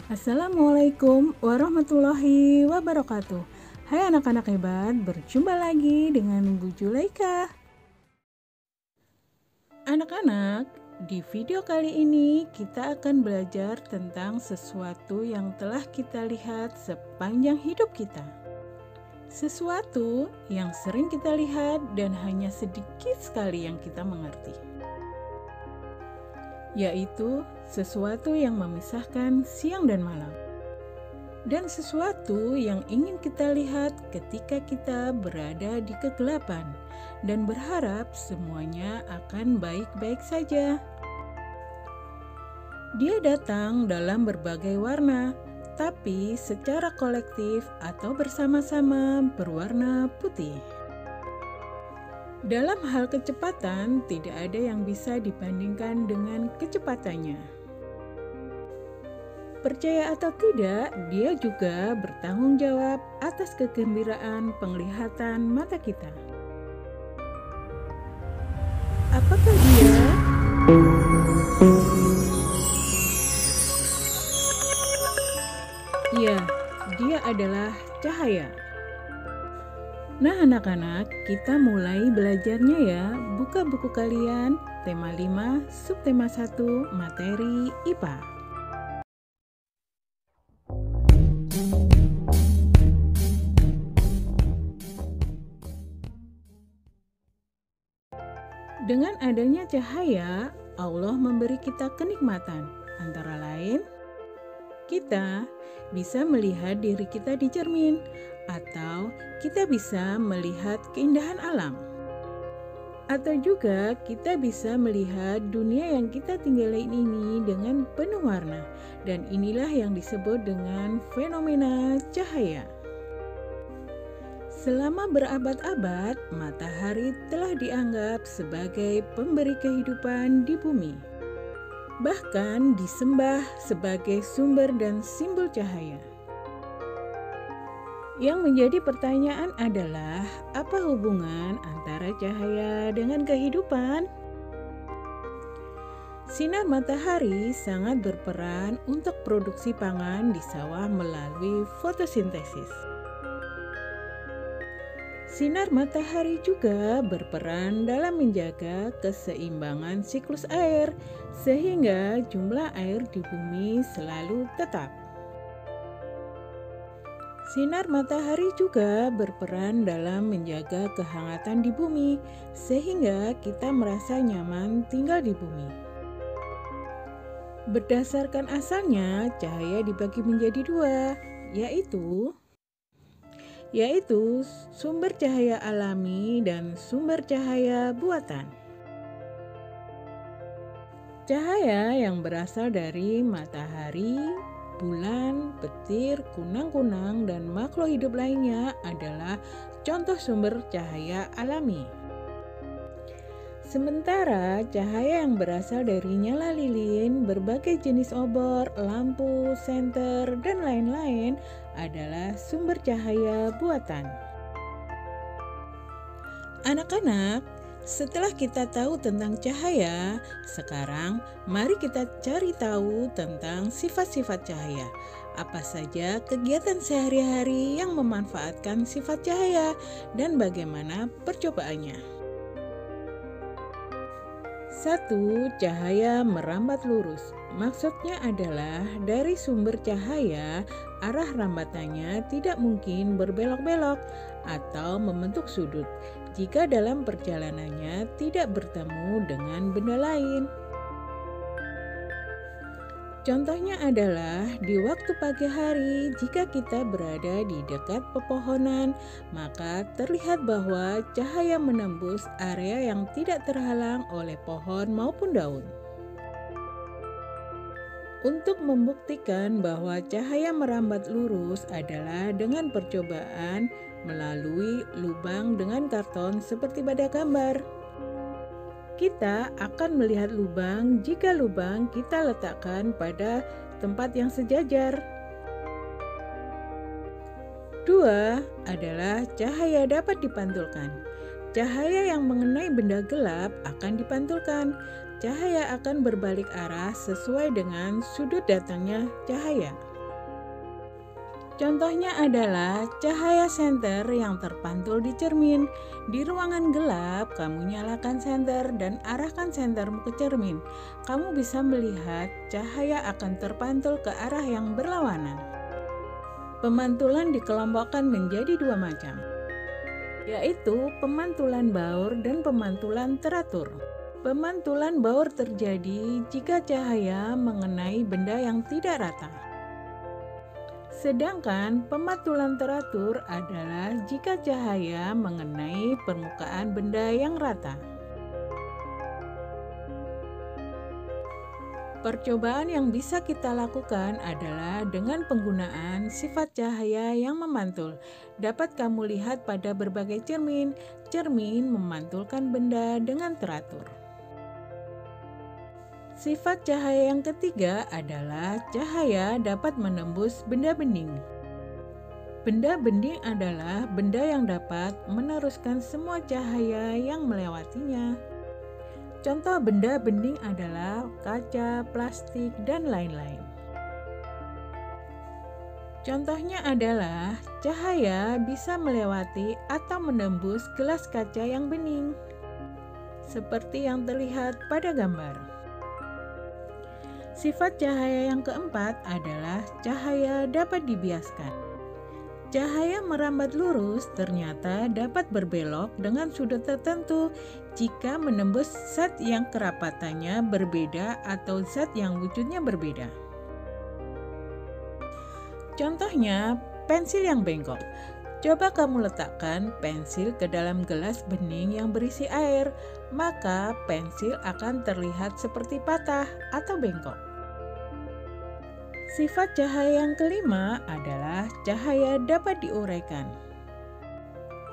Assalamualaikum warahmatullahi wabarakatuh. Hai anak-anak hebat, berjumpa lagi dengan Bu Julaika. Anak-anak, di video kali ini kita akan belajar tentang sesuatu yang telah kita lihat sepanjang hidup kita. Sesuatu yang sering kita lihat dan hanya sedikit sekali yang kita mengerti, yaitu sesuatu yang memisahkan siang dan malam, dan sesuatu yang ingin kita lihat ketika kita berada di kegelapan dan berharap semuanya akan baik-baik saja. Dia datang dalam berbagai warna, tapi secara kolektif atau bersama-sama berwarna putih. Dalam hal kecepatan, tidak ada yang bisa dibandingkan dengan kecepatannya. Percaya atau tidak, dia juga bertanggung jawab atas kegembiraan penglihatan mata kita. Apakah dia? Ya, dia adalah cahaya. Nah anak-anak, kita mulai belajarnya ya. Buka buku kalian, tema 5, subtema 1, materi IPA. Dengan adanya cahaya, Allah memberi kita kenikmatan. Antara lain, kita bisa melihat diri kita di cermin, atau kita bisa melihat keindahan alam, atau juga kita bisa melihat dunia yang kita tinggalin ini dengan penuh warna, dan inilah yang disebut dengan fenomena cahaya. Selama berabad-abad, matahari telah dianggap sebagai pemberi kehidupan di bumi, bahkan disembah sebagai sumber dan simbol cahaya. Yang menjadi pertanyaan adalah, apa hubungan antara cahaya dengan kehidupan? Sinar matahari sangat berperan untuk produksi pangan di sawah melalui fotosintesis. Sinar matahari juga berperan dalam menjaga keseimbangan siklus air, sehingga jumlah air di bumi selalu tetap. Sinar matahari juga berperan dalam menjaga kehangatan di bumi, sehingga kita merasa nyaman tinggal di bumi. Berdasarkan asalnya, cahaya dibagi menjadi dua, yaitu sumber cahaya alami dan sumber cahaya buatan. Cahaya yang berasal dari matahari, bulan, petir, kunang-kunang, dan makhluk hidup lainnya adalah contoh sumber cahaya alami. Sementara cahaya yang berasal dari nyala lilin, berbagai jenis obor, lampu, senter, dan lain-lain adalah sumber cahaya buatan. Anak-anak, setelah kita tahu tentang cahaya, sekarang mari kita cari tahu tentang sifat-sifat cahaya. Apa saja kegiatan sehari-hari yang memanfaatkan sifat cahaya dan bagaimana percobaannya. 1. Cahaya merambat lurus. Maksudnya adalah dari sumber cahaya, arah rambatannya tidak mungkin berbelok-belok atau membentuk sudut jika dalam perjalanannya tidak bertemu dengan benda lain. Contohnya adalah di waktu pagi hari, jika kita berada di dekat pepohonan, maka terlihat bahwa cahaya menembus area yang tidak terhalang oleh pohon maupun daun. Untuk membuktikan bahwa cahaya merambat lurus adalah dengan percobaan melalui lubang dengan karton seperti pada gambar. Kita akan melihat lubang jika lubang kita letakkan pada tempat yang sejajar. 2 adalah cahaya dapat dipantulkan. Cahaya yang mengenai benda gelap akan dipantulkan. Cahaya akan berbalik arah sesuai dengan sudut datangnya cahaya. Contohnya adalah cahaya senter yang terpantul di cermin. Di ruangan gelap, kamu nyalakan senter dan arahkan sentermu ke cermin. Kamu bisa melihat cahaya akan terpantul ke arah yang berlawanan. Pemantulan dikelompokkan menjadi dua macam, yaitu pemantulan baur dan pemantulan teratur. Pemantulan baur terjadi jika cahaya mengenai benda yang tidak rata. Sedangkan pemantulan teratur adalah jika cahaya mengenai permukaan benda yang rata. Percobaan yang bisa kita lakukan adalah dengan penggunaan sifat cahaya yang memantul. Dapat kamu lihat pada berbagai cermin. Cermin memantulkan benda dengan teratur. Sifat cahaya yang ketiga adalah cahaya dapat menembus benda bening. Benda bening adalah benda yang dapat meneruskan semua cahaya yang melewatinya. Contoh benda bening adalah kaca, plastik, dan lain-lain. Contohnya adalah cahaya bisa melewati atau menembus gelas kaca yang bening, seperti yang terlihat pada gambar. Sifat cahaya yang keempat adalah cahaya dapat dibiaskan. Cahaya merambat lurus ternyata dapat berbelok dengan sudut tertentu jika menembus zat yang kerapatannya berbeda atau zat yang wujudnya berbeda. Contohnya, pensil yang bengkok. Coba kamu letakkan pensil ke dalam gelas bening yang berisi air, maka pensil akan terlihat seperti patah atau bengkok. Sifat cahaya yang kelima adalah cahaya dapat diuraikan.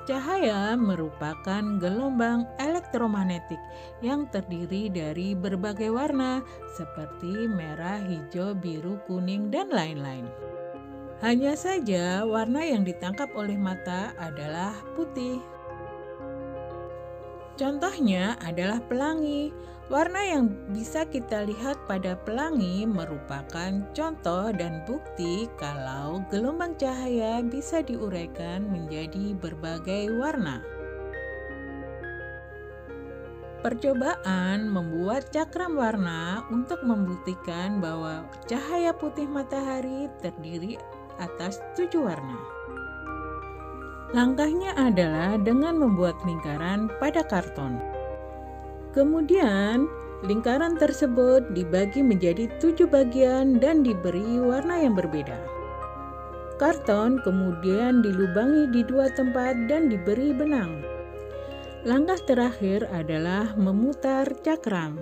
Cahaya merupakan gelombang elektromagnetik yang terdiri dari berbagai warna seperti merah, hijau, biru, kuning, dan lain-lain. Hanya saja warna yang ditangkap oleh mata adalah putih. Contohnya adalah pelangi. Warna yang bisa kita lihat pada pelangi merupakan contoh dan bukti kalau gelombang cahaya bisa diuraikan menjadi berbagai warna. Percobaan membuat cakram warna untuk membuktikan bahwa cahaya putih matahari terdiri atas 7 warna. Langkahnya adalah dengan membuat lingkaran pada karton. Kemudian, lingkaran tersebut dibagi menjadi 7 bagian dan diberi warna yang berbeda. Karton kemudian dilubangi di 2 tempat dan diberi benang. Langkah terakhir adalah memutar cakram.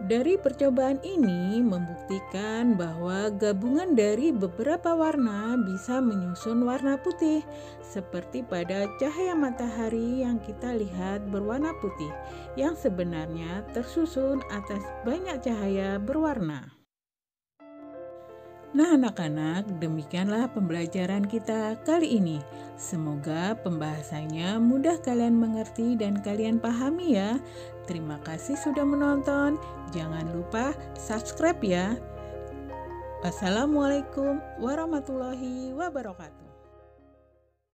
Dari percobaan ini membuktikan bahwa gabungan dari beberapa warna bisa menyusun warna putih, seperti pada cahaya matahari yang kita lihat berwarna putih, yang sebenarnya tersusun atas banyak cahaya berwarna. Nah anak-anak, demikianlah pembelajaran kita kali ini. Semoga pembahasannya mudah kalian mengerti dan kalian pahami ya. Terima kasih sudah menonton. Jangan lupa subscribe ya. Wassalamualaikum warahmatullahi wabarakatuh.